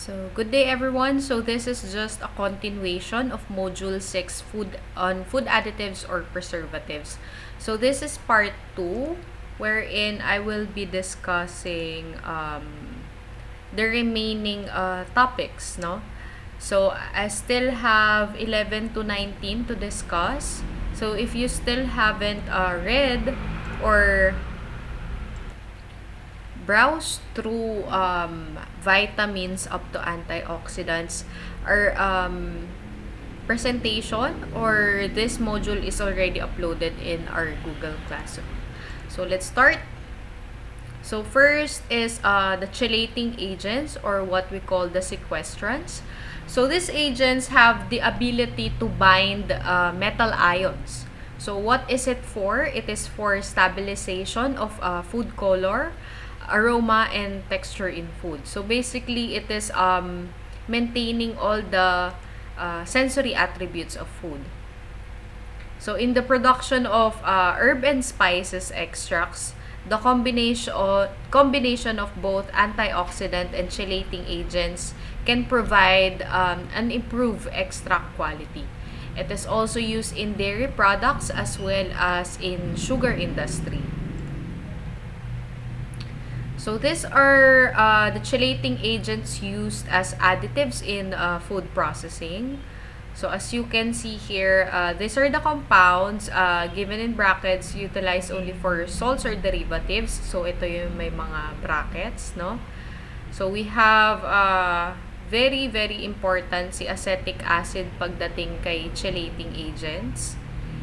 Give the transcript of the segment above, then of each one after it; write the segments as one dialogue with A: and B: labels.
A: So, good day everyone. So, this is just a continuation of Module 6 food additives or preservatives. So, this is part 2 wherein I will be discussing the remaining topics, no? So, I still have 11 to 19 to discuss. So, if you still haven't read or browse through vitamins up to antioxidants, our presentation or this module is already uploaded in our Google Classroom. So let's start. So first is the chelating agents, or what we call the sequestrants. So these agents have the ability to bind metal ions. So what is it for? It is for stabilization of food color, aroma, and texture in food. So basically, it is maintaining all the sensory attributes of food. So in the production of herb and spices extracts, the combination of both antioxidant and chelating agents can provide an improved extract quality. It is also used in dairy products as well as in sugar industry. So these are the chelating agents used as additives in food processing. So as you can see here, these are the compounds given in brackets utilized only for salts or derivatives. So ito yung may mga brackets, no? So we have very important si acetic acid pagdating kay chelating agents.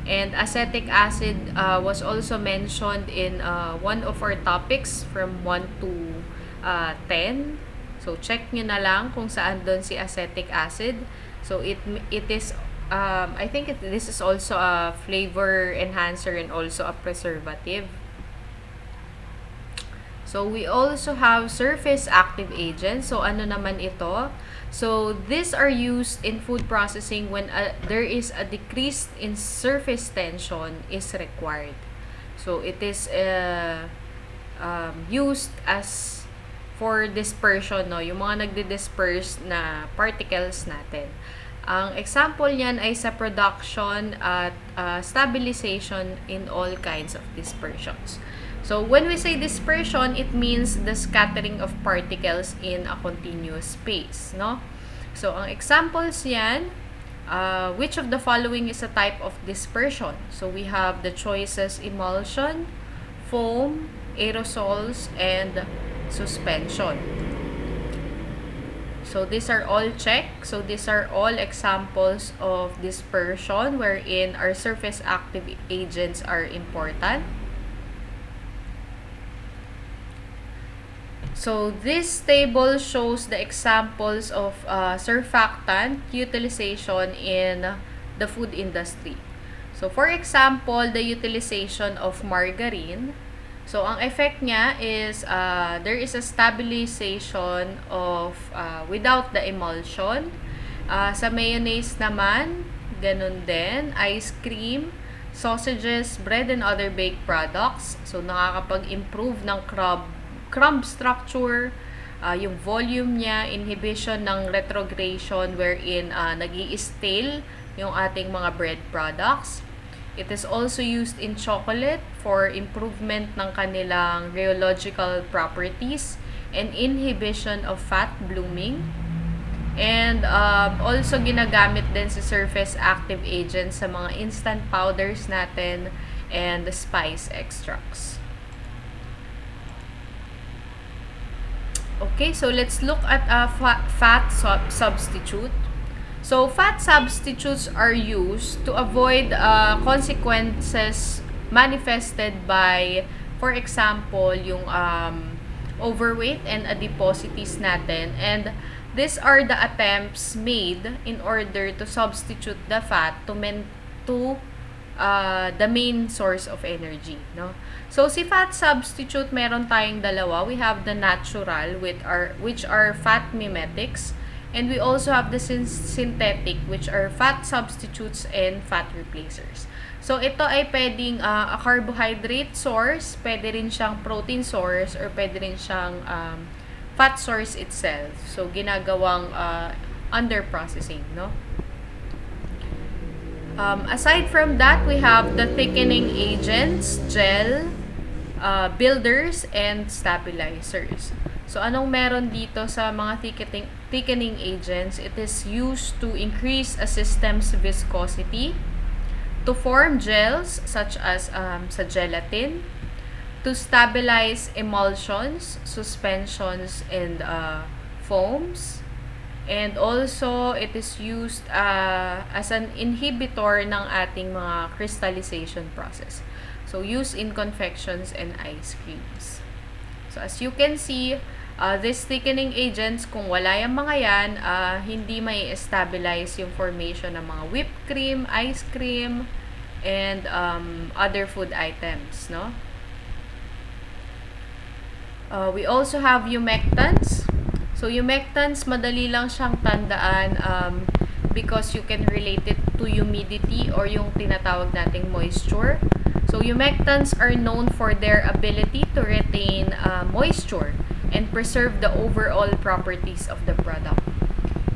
A: And acetic acid was also mentioned in one of our topics from 1 to 10. So check nyo na lang kung saan doon si acetic acid. So it is I think this is also a flavor enhancer and also a preservative. So we also have surface active agents. So ano naman ito? So these are used in food processing when there is a decrease in surface tension is required. So it is used as for dispersion, no? Yung mga nagdi-disperse na particles natin. Ang example niyan ay sa production at stabilization in all kinds of dispersions. So when we say dispersion, it means the scattering of particles in a continuous space, no? So ang examples niyan, which of the following is a type of dispersion? So we have the choices: emulsion, foam, aerosols, and suspension. So these are all checked. So these are all examples of dispersion wherein our surface active agents are important. So this table shows the examples of surfactant utilization in the food industry. So for example, the utilization of margarine. So ang effect niya is there is a stabilization of without the emulsion. Sa mayonnaise naman, ganun din. Ice cream, sausages, bread, and other baked products. So nakakapag-improve ng crumb structure, yung volume niya, inhibition ng retrogradation wherein nag-i-stale yung ating mga bread products. It is also used in chocolate for improvement ng kanilang rheological properties and inhibition of fat blooming. And also ginagamit din sa surface active agents sa mga instant powders natin and the spice extracts. Okay, so let's look at a fat substitute. So fat substitutes are used to avoid consequences manifested by, for example, yung overweight and adiposities natin. And these are the attempts made in order to substitute the fat to the main source of energy, no? So si fat substitute, meron tayong dalawa. We have the natural which are fat mimetics, and we also have the synthetic, which are fat substitutes and fat replacers. So ito ay pwedeng a carbohydrate source, pwede rin siyang protein source, or pwede rin siyang fat source itself. So, ginagawang under processing, no? Aside from that, we have the thickening agents, gel, builders, and stabilizers. So, anong meron dito sa mga thickening agents? It is used to increase a system's viscosity, to form gels such as sa gelatin, to stabilize emulsions, suspensions, and foams. And also, it is used as an inhibitor ng ating mga crystallization process. So, used in confections and ice creams. So, as you can see, these thickening agents, kung wala yung mga yan, hindi may stabilize yung formation ng mga whipped cream, ice cream, and other food items, no? We also have humectants. So, humectants, madali lang siyang tandaan because you can relate it to humidity or yung tinatawag nating moisture. So, humectants are known for their ability to retain moisture and preserve the overall properties of the product.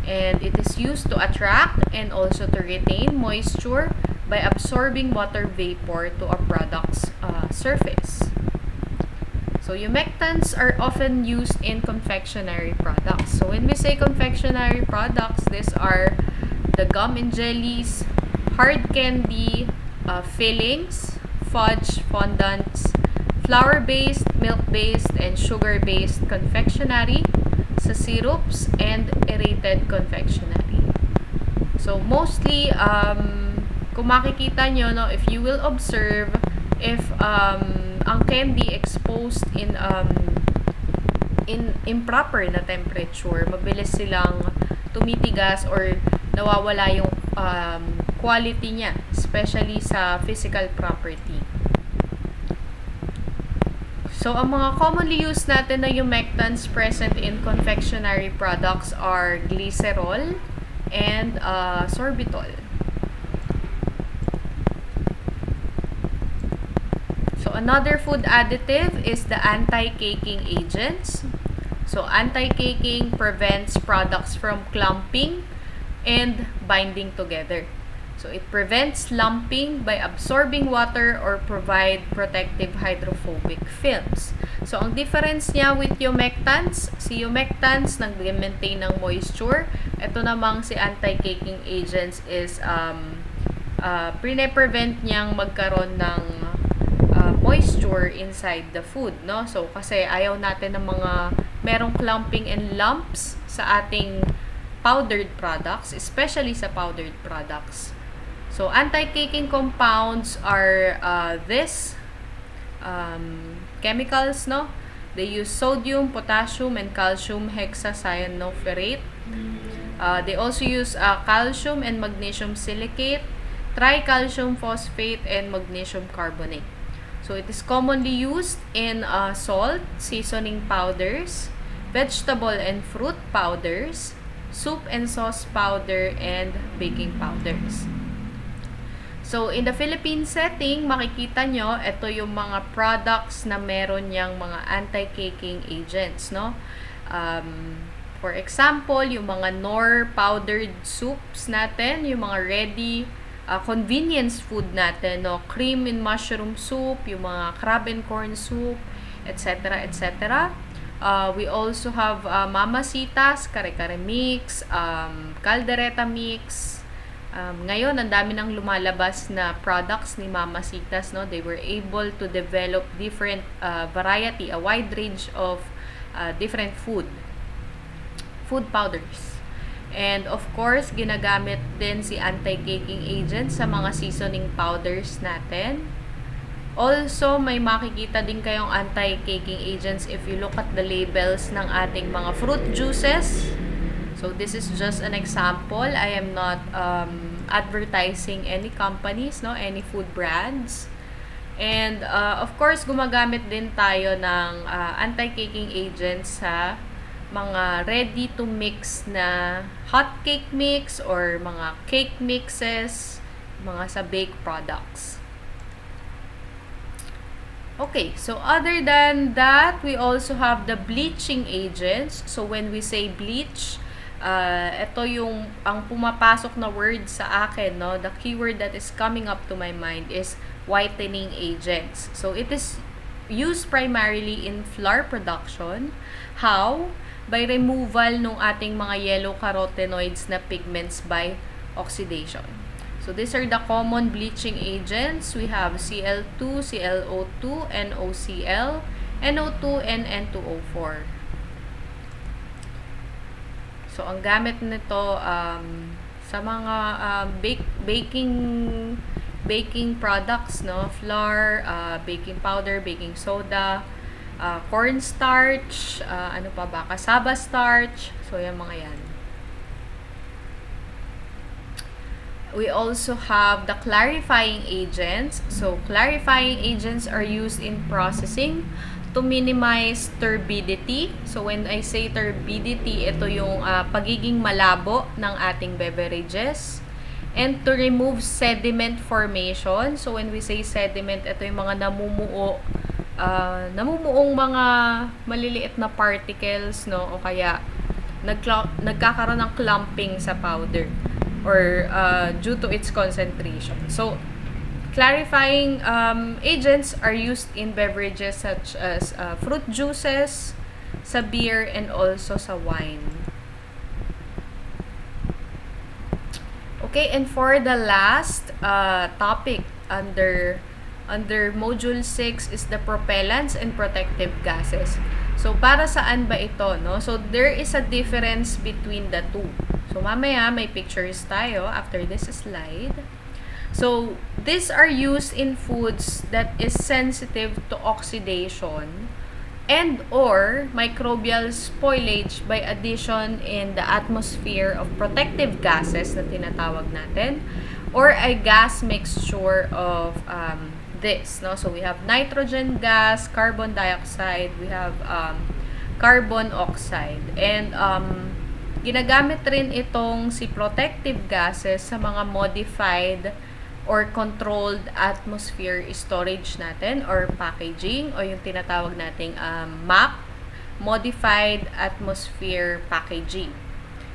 A: And it is used to attract and also to retain moisture by absorbing water vapor to a product's surface. So, humectants are often used in confectionery products. So, when we say confectionery products, these are the gum and jellies, hard candy, fillings, fudge, fondants, flour-based, milk-based, and sugar-based confectionery, sa syrups, and aerated confectionery. So, mostly, kung makikita nyo, no, if you will observe, if ang candy exposed in improper na temperature, mabilis silang tumitigas or nawawala yung quality niya, especially sa physical property. So, ang mga commonly used natin na humectants present in confectionery products are glycerol and sorbitol. So, another food additive is the anti-caking agents. So, anti-caking prevents products from clumping and binding together. So, it prevents lumping by absorbing water or provide protective hydrophobic films. So, ang difference niya with humectants, si humectants nag-maintain ng moisture. Ito namang si anti-caking agents is prevent niyang magkaroon ng moisture inside the food, no? So, kasi ayaw natin ng mga merong clumping and lumps sa ating powdered products, especially sa powdered products. So, anti-caking compounds are chemicals, no? They use sodium, potassium, and calcium hexacyanophrate. They also use calcium and magnesium silicate, tricalcium phosphate, and magnesium carbonate. So, it is commonly used in salt, seasoning powders, vegetable and fruit powders, soup and sauce powder, and baking powders. So, in the Philippine setting, makikita nyo, ito yung mga products na meron niyang mga anti-caking agents, no? For example, yung mga Knorr powdered soups natin, yung mga ready convenience food natin, no? Cream and mushroom soup, yung mga crab and corn soup, etc., etc. We also have Mamasitas, kare-kare mix, caldereta mix. Ngayon, ang dami nang lumalabas na products ni Mamasitas, no? They were able to develop different variety, a wide range of different food powders. And of course, ginagamit din si anti-caking agents sa mga seasoning powders natin. Also, may makikita din kayong anti-caking agents if you look at the labels ng ating mga fruit juices. So, this is just an example. I am not advertising any companies, no, any food brands. And, of course, gumagamit din tayo ng anti-caking agents sa mga ready-to-mix na hot cake mix or mga cake mixes, mga sa baked products. Okay, so other than that, we also have the bleaching agents. So when we say bleach, ito yung ang pumapasok na word sa akin, no? The keyword that is coming up to my mind is whitening agents. So it is used primarily in flour production. How? By removal ng ating mga yellow carotenoids na pigments by oxidation. So these are the common bleaching agents. We have Cl2, ClO2, NOCl, NO2, and N2O4. So ang gamit nito sa mga baking products, no, flour, baking powder, baking soda, cornstarch, ano pa ba, cassava starch. So yan mga yan. We also have the clarifying agents. So, clarifying agents are used in processing to minimize turbidity. So, when I say turbidity, ito yung pagiging malabo ng ating beverages. And to remove sediment formation. So, when we say sediment, ito yung mga namumuong mga maliliit na particles, no? O kaya nagkakaroon ng clumping sa powder or due to its concentration. So, clarifying agents are used in beverages such as fruit juices, sa beer, and also sa wine. Okay, and for the last topic under Module 6 is the propellants and protective gases. So, para saan ba ito, no? So, there is a difference between the two. So, mamaya may pictures tayo after this slide. So, these are used in foods that is sensitive to oxidation and or microbial spoilage by addition in the atmosphere of protective gases na tinatawag natin or a gas mixture of this, no? So, we have nitrogen gas, carbon dioxide, we have carbon oxide. And ginagamit rin itong si protective gases sa mga modified or controlled atmosphere storage natin or packaging o yung tinatawag nating MAP, Modified Atmosphere Packaging.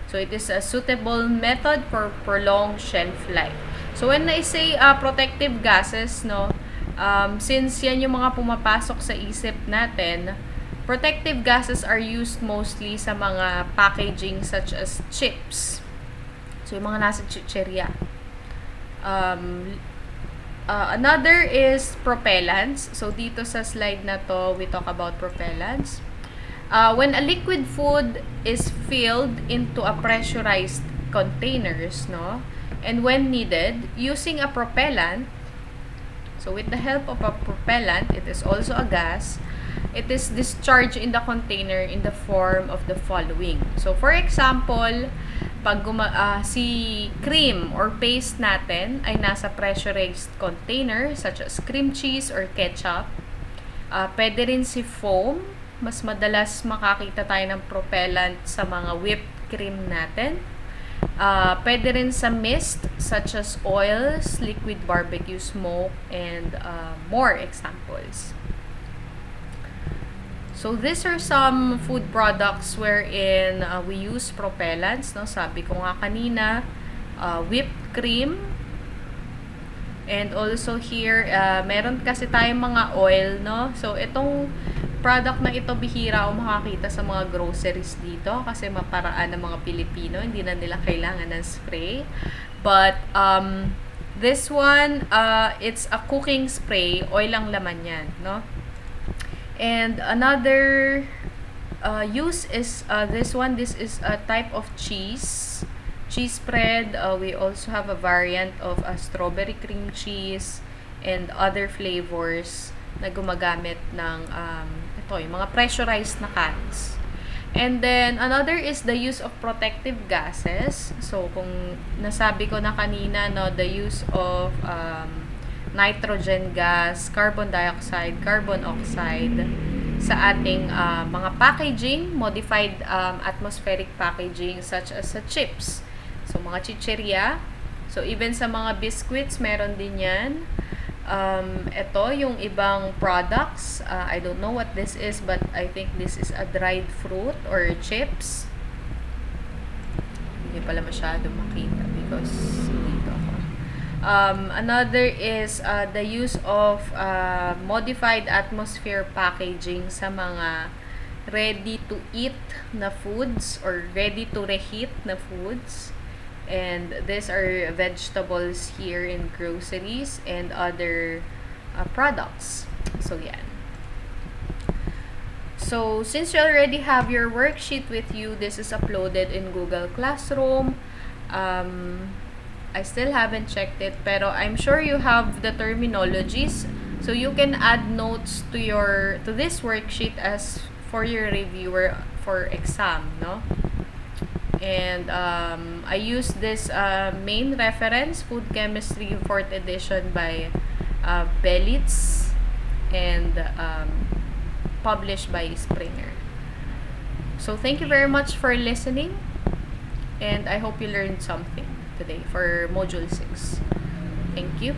A: So, it is a suitable method for prolonged shelf life. So, when I say protective gases, no, since yan yung mga pumapasok sa isip natin, protective gases are used mostly sa mga packaging such as chips. So, yung mga nasa chicheria. Another is propellants. So, dito sa slide na to, we talk about propellants. When a liquid food is filled into a pressurized containers, no? And when needed, using a propellant, so with the help of a propellant, it is also a gas, it is discharged in the container in the form of the following. So, for example, pag si cream or paste natin ay nasa pressurized container such as cream cheese or ketchup, pwede rin si foam. Mas madalas makakita tayo ng propellant sa mga whipped cream natin. Pwede rin sa mist such as oils, liquid barbecue smoke, and more examples. So, these are some food products wherein we use propellants, no? Sabi ko nga kanina, whipped cream. And also here, meron kasi tayong mga oil, no? So, itong product na ito, bihira o makakita sa mga groceries dito kasi maparaan ng mga Pilipino, hindi na nila kailangan ng spray. But, this one, it's a cooking spray, oil ang laman yan, no? And another use is this one. This is a type of cheese spread. We also have a variant of a strawberry cream cheese and other flavors na gumagamit ng ito, yung mga pressurized na cans. And then another is the use of protective gases. So kung nasabi ko na kanina, no, the use of nitrogen gas, carbon dioxide, carbon oxide sa ating mga packaging, modified atmospheric packaging such as sa chips. So, mga chicheria. So, even sa mga biscuits, meron din yan. Ito, yung ibang products. I don't know what this is, but I think this is a dried fruit or chips. Hindi pala masyado makita because dito ako. Another is the use of modified atmosphere packaging sa mga ready-to-eat na foods or ready-to-reheat na foods. And these are vegetables here in groceries and other products. So, yan. So, since you already have your worksheet with you, this is uploaded in Google Classroom. I still haven't checked it, pero I'm sure you have the terminologies. So, you can add notes to this worksheet as for your reviewer for exam, no? And I use this main reference, Food Chemistry 4th edition by Belitz and published by Springer. So thank you very much for listening, and I hope you learned something today for Module 6. Thank you.